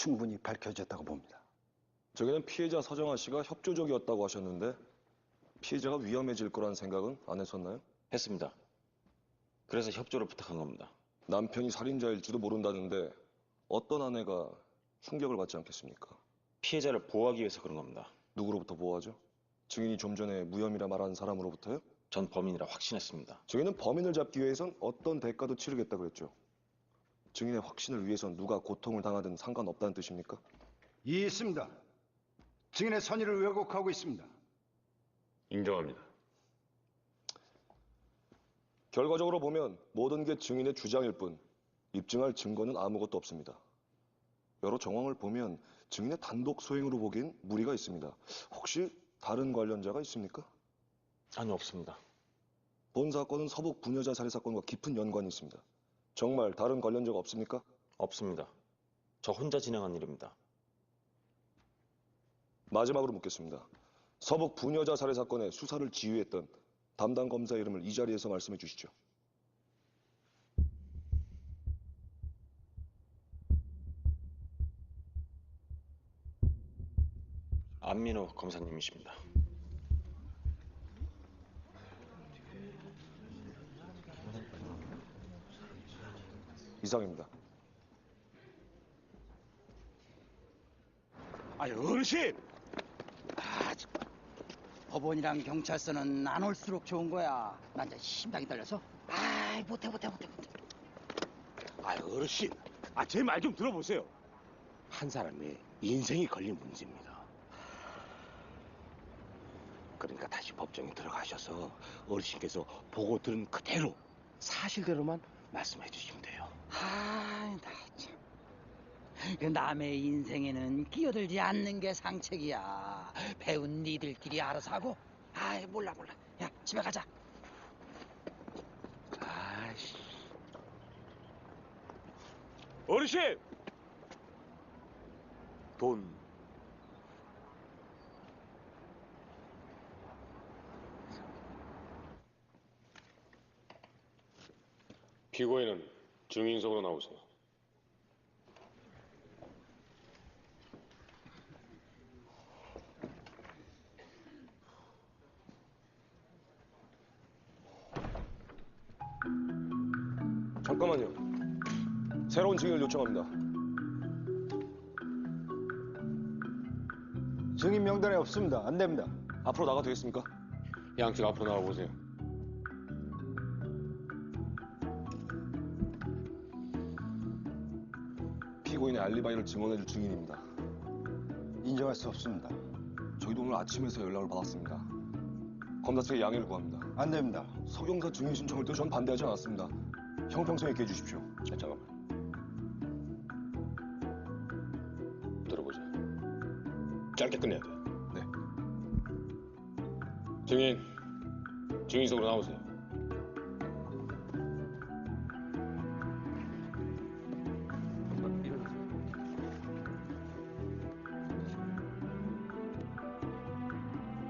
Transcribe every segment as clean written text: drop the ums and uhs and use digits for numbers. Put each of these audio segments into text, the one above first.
충분히 밝혀졌다고 봅니다. 저기는 피해자 서정아 씨가 협조적이었다고 하셨는데 피해자가 위험해질 거란 생각은 안 했었나요? 했습니다. 그래서 협조를 부탁한 겁니다. 남편이 살인자일지도 모른다는데 어떤 아내가 충격을 받지 않겠습니까? 피해자를 보호하기 위해서 그런 겁니다. 누구로부터 보호하죠? 증인이 좀 전에 무혐의라 말한 사람으로부터요? 전 범인이라 확신했습니다. 저희는 범인을 잡기 위해선 어떤 대가도 치르겠다 그랬죠. 증인의 확신을 위해선 누가 고통을 당하든 상관없다는 뜻입니까? 있습니다. 증인의 선의를 왜곡하고 있습니다. 인정합니다. 결과적으로 보면 모든 게 증인의 주장일 뿐 입증할 증거는 아무것도 없습니다. 여러 정황을 보면 증인의 단독 소행으로 보기엔 무리가 있습니다. 혹시 다른 관련자가 있습니까? 아니, 없습니다. 본 사건은 서북 부녀자 살해 사건과 깊은 연관이 있습니다. 정말 다른 관련자가 없습니까? 없습니다. 저 혼자 진행한 일입니다. 마지막으로 묻겠습니다. 서북 부녀자 살해 사건의 수사를 지휘했던 담당 검사 이름을 이 자리에서 말씀해 주시죠. 안민호 검사님이십니다. 이상입니다. 아유, 어르신! 법원이랑 경찰서는 안 올수록 좋은 거야. 난 이제 심장이 떨려서. 아이, 못해. 아유, 어르신! 제 말 좀 들어보세요. 한 사람의 인생이 걸린 문제입니다. 그러니까 다시 법정에 들어가셔서 어르신께서 보고 들은 그대로 사실대로만 말씀해 주시면 돼요. 아이, 나 참. 그 남의 인생에는 끼어들지 않는 게 상책이야. 배운 니들끼리 알아서 하고. 아이, 몰라. 야, 집에 가자. 아이씨. 어르신! 돈. 피고인은 증인석으로 나오세요. 잠깐만요. 새로운 증인을 요청합니다. 증인 명단에 없습니다. 안 됩니다. 앞으로 나가도 되겠습니까? 양측 앞으로 나와보세요. 피고인의 알리바이를 증언해줄 증인입니다. 인정할 수 없습니다. 저희도 오늘 아침에서 연락을 받았습니다. 검사 측의 양해를 구합니다. 안 됩니다. 서경사 증인 신청을 때 전 반대하지 않았습니다. 형평성 있게 해주십시오. 잠깐만. 들어보자. 짧게 끝내야 돼. 네. 증인석으로 나오세요.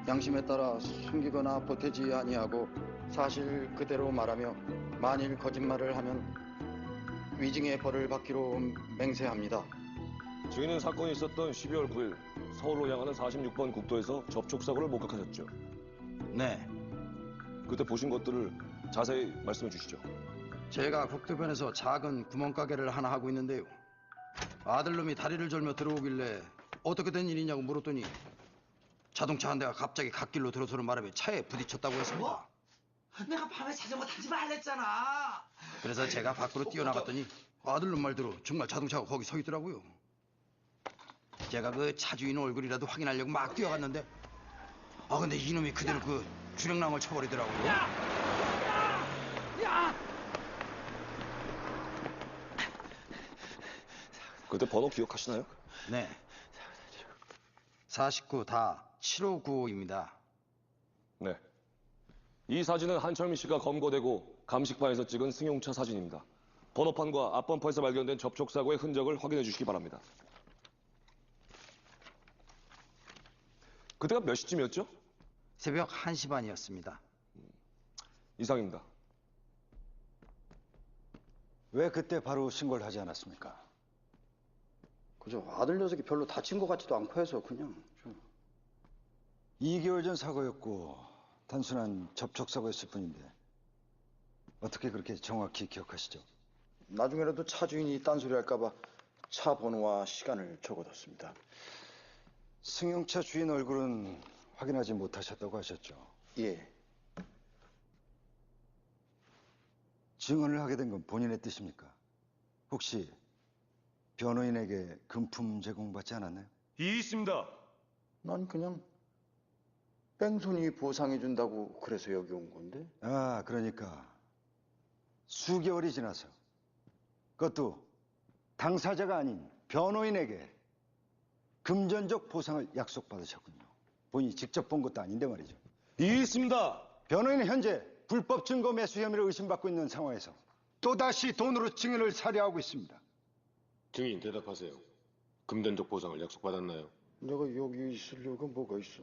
양심에 따라 숨기거나 보태지 아니하고 사실 그대로 말하며 만일 거짓말을 하면 위증의 벌을 받기로 맹세합니다. 증인은 사건이 있었던 12월 9일 서울로 향하는 46번 국도에서 접촉사고를 목격하셨죠. 네, 그때 보신 것들을 자세히 말씀해 주시죠. 제가 국도변에서 작은 구멍가게를 하나 하고 있는데요. 아들놈이 다리를 절며 들어오길래 어떻게 된 일이냐고 물었더니 자동차 한 대가 갑자기 갓길로 들어서는 바람에 차에 부딪혔다고 했습니다. 뭐? 내가 밤에 자전거 타지 말랬잖아. 그래서 제가 밖으로 뛰어나갔더니 아들놈 말대로 정말 자동차가 거기 서 있더라고요. 제가 그 차주인 얼굴이라도 확인하려고 막 뛰어갔는데 근데 이놈이 그대로 그 주랭랑을 쳐버리더라고요. 야! 그때 번호 기억하시나요? 네. 49 다 7595입니다. 네. 이 사진은 한철민 씨가 검거되고 감식반에서 찍은 승용차 사진입니다. 번호판과 앞범퍼에서 발견된 접촉사고의 흔적을 확인해 주시기 바랍니다. 그때가 몇 시쯤이었죠? 새벽 1시 반이었습니다. 이상입니다. 왜 그때 바로 신고를 하지 않았습니까? 그저 아들 녀석이 별로 다친 것 같지도 않고 해서 그냥 2개월 전 사고였고 단순한 접촉사고였을 뿐인데 어떻게 그렇게 정확히 기억하시죠? 나중에라도 차 주인이 딴소리 할까봐 차 번호와 시간을 적어뒀습니다. 승용차 주인 얼굴은 확인하지 못하셨다고 하셨죠? 예. 증언을 하게 된 건 본인의 뜻입니까? 혹시 변호인에게 금품 제공받지 않았나요? 이 있습니다. 난 그냥 뺑소니 보상해준다고 그래서 여기 온 건데. 아, 그러니까 수개월이 지나서 그것도 당사자가 아닌 변호인에게 금전적 보상을 약속받으셨군요. 본인이 직접 본 것도 아닌데 말이죠. 이 있습니다. 변호인은 현재 불법 증거 매수 혐의로 의심받고 있는 상황에서 또다시 돈으로 증인을 살해하고 있습니다. 증인 대답하세요. 금전적 보상을 약속받았나요? 내가 여기 있을 이유가 뭐가 있어?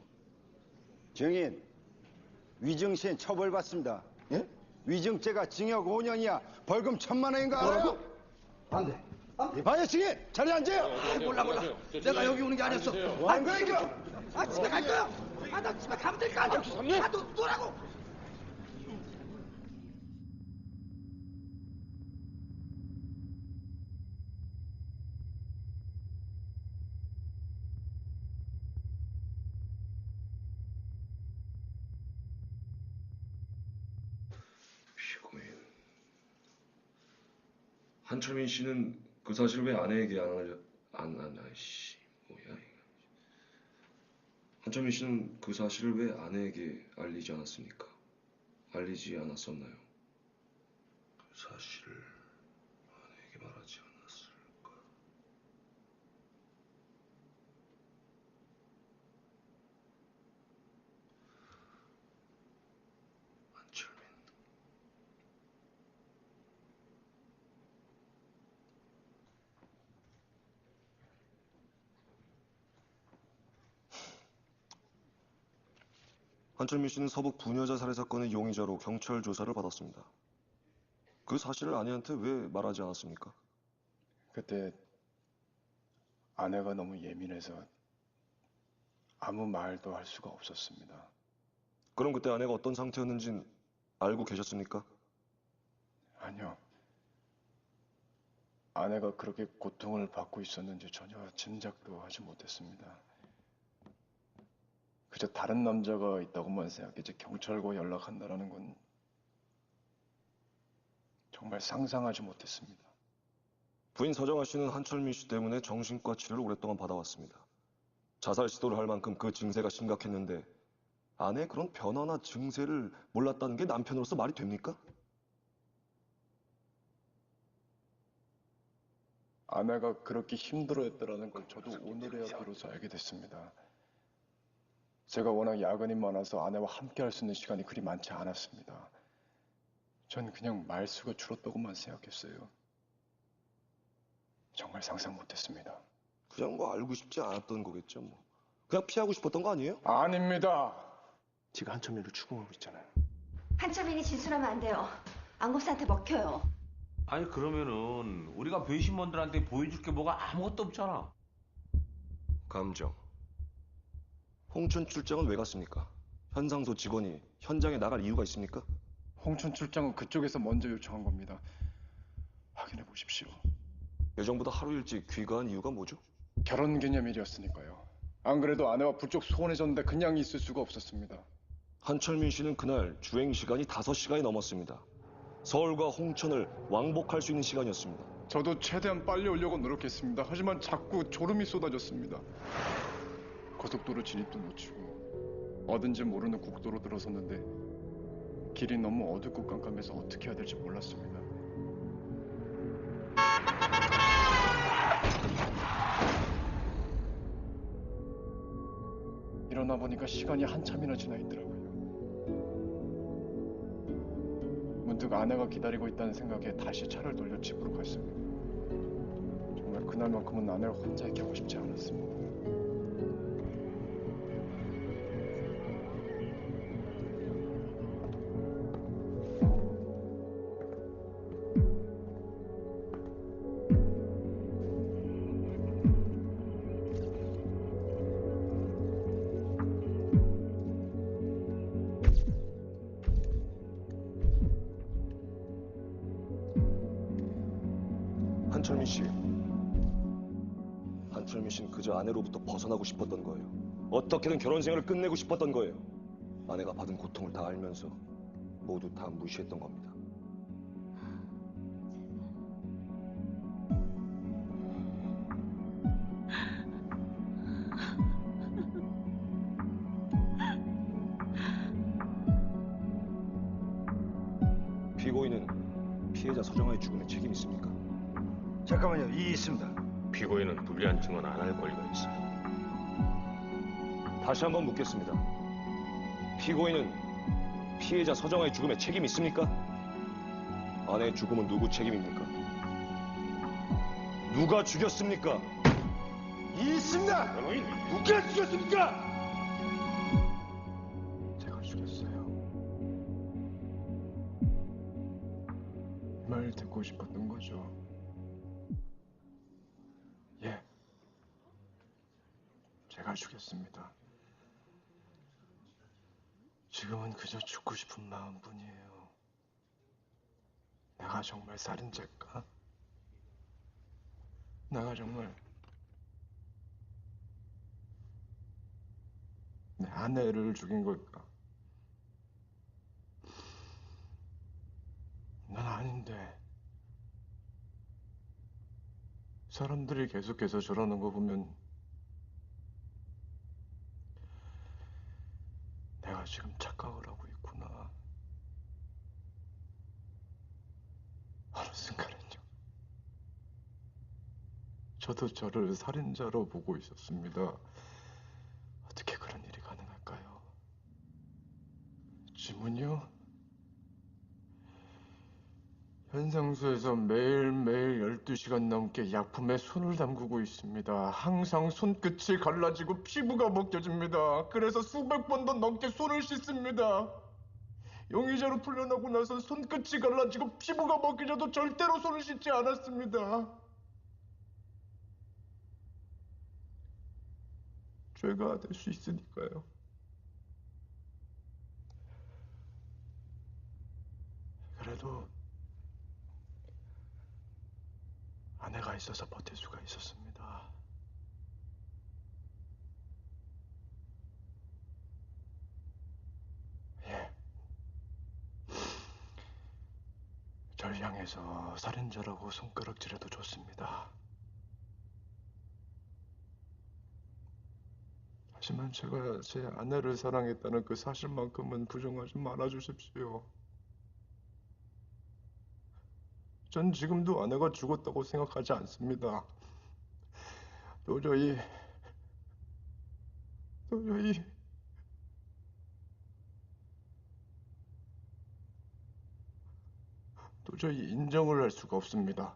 증인, 위증시엔 처벌받습니다. 예? 위증죄가 징역 5년이야 벌금 1,000만 원인가 알아요? 안 돼. 이봐요 증인, 자리에 앉아요. 몰라. 내가 여기 오는 게 아니었어. 뭐 하는 거야 이거? 아, 집에 갈 거야. 아, 나 집에 가면 될 거 아니야. 아, 너라고. 피고인. 한철민 씨는 그 사실을 왜 아내에게 아이씨, 뭐야 이거. 한철민 씨는 그 사실을 왜 아내에게 알리지 않았습니까? 알리지 않았었나요? 그 사실을 아내에게 말하지 않았을까? 한철민. 한철민 씨는 서북 부녀자 살해 사건의 용의자로 경찰 조사를 받았습니다. 그 사실을 아내한테 왜 말하지 않았습니까? 그때 아내가 너무 예민해서 아무 말도 할 수가 없었습니다. 그럼 그때 아내가 어떤 상태였는진 알고 계셨습니까? 아니요. 아내가 그렇게 고통을 받고 있었는지 전혀 짐작도 하지 못했습니다. 그저 다른 남자가 있다고만 생각했지 경찰과 연락한다라는 건 정말 상상하지 못했습니다. 부인 서정아 씨는 한철민 씨 때문에 정신과 치료를 오랫동안 받아왔습니다. 자살 시도를 할 만큼 그 증세가 심각했는데 아내의 그런 변화나 증세를 몰랐다는 게 남편으로서 말이 됩니까? 아내가 그렇게 힘들어했다라는 걸 저도 오늘에야 비로소 알게 됐습니다. 제가 워낙 야근이 많아서 아내와 함께 할 수 있는 시간이 그리 많지 않았습니다. 전 그냥 말수가 줄었다고만 생각했어요. 정말 상상 못했습니다. 그냥 뭐 알고 싶지 않았던 거겠죠 뭐. 그냥 피하고 싶었던 거 아니에요? 아닙니다. 지가 한철민을 추궁하고 있잖아요. 한철민이 진술하면 안 돼요. 안검사한테 먹혀요. 아니 그러면은 우리가 배심원들한테 보여줄 게 뭐가 아무것도 없잖아. 감정. 홍천 출장은 왜 갔습니까? 현상소 직원이 현장에 나갈 이유가 있습니까? 홍천 출장은 그쪽에서 먼저 요청한 겁니다. 확인해 보십시오. 예정보다 하루 일찍 귀가한 이유가 뭐죠? 결혼기념일이었으니까요. 안 그래도 아내와 부쩍 소원해졌는데 그냥 있을 수가 없었습니다. 한철민 씨는 그날 주행 시간이 5시간이 넘었습니다. 서울과 홍천을 왕복할 수 있는 시간이었습니다. 저도 최대한 빨리 오려고 노력했습니다. 하지만 자꾸 졸음이 쏟아졌습니다. 고속도로 진입도 놓치고 어딘지 모르는 국도로 들어섰는데 길이 너무 어둡고 깜깜해서 어떻게 해야 될지 몰랐습니다. 일어나 보니까 시간이 한참이나 지나 있더라고요. 문득 아내가 기다리고 있다는 생각에 다시 차를 돌려 집으로 갔습니다. 정말 그날만큼은 아내를 혼자 있게 하고 싶지 않았습니다. 한철민 씨. 한철민 씨는 그저 아내로부터 벗어나고 싶었던 거예요. 어떻게든 결혼 생활을 끝내고 싶었던 거예요. 아내가 받은 고통을 다 알면서 모두 다 무시했던 겁니다. 피고인은 피해자 서정아의 죽음에 책임 있습니까? 잠깐만요. 이의 있습니다. 피고인은 불리한 증언 안 할 권리가 있어요. 다시 한번 묻겠습니다. 피고인은 피해자 서정아의 죽음에 책임 있습니까? 아내의 죽음은 누구 책임입니까? 누가 죽였습니까? 이의 있습니다. 변호인, 누가 죽였습니까? 제가 죽였어요. 이 말 듣고 싶었던 거죠. 예. 제가 죽였습니다. 지금은 그저 죽고 싶은 마음뿐이에요. 내가 정말 살인자일까? 내가 정말 내 아내를 죽인 걸까? 난 아닌데. 사람들이 계속해서 저러는 거 보면 내가 지금 착각을 하고 있구나. 어느 순간은요. 저도 저를 살인자로 보고 있었습니다. 어떻게 그런 일이 가능할까요? 지문이요? 현상소에서 매일매일 12시간 넘게 약품에 손을 담그고 있습니다. 항상 손끝이 갈라지고 피부가 벗겨집니다. 그래서 수백 번도 넘게 손을 씻습니다. 용의자로 풀려나고 나서 손끝이 갈라지고 피부가 벗겨져도 절대로 손을 씻지 않았습니다. 죄가 될 수 있으니까요. 그래도 아내가 있어서 버틸 수가 있었습니다. 예. 절 향해서 살인자라고 손가락질해도 좋습니다. 하지만 제가 제 아내를 사랑했다는 그 사실만큼은 부정하지 말아주십시오. 전 지금도 아내가 죽었다고 생각하지 않습니다. 도저히 인정을 할 수가 없습니다.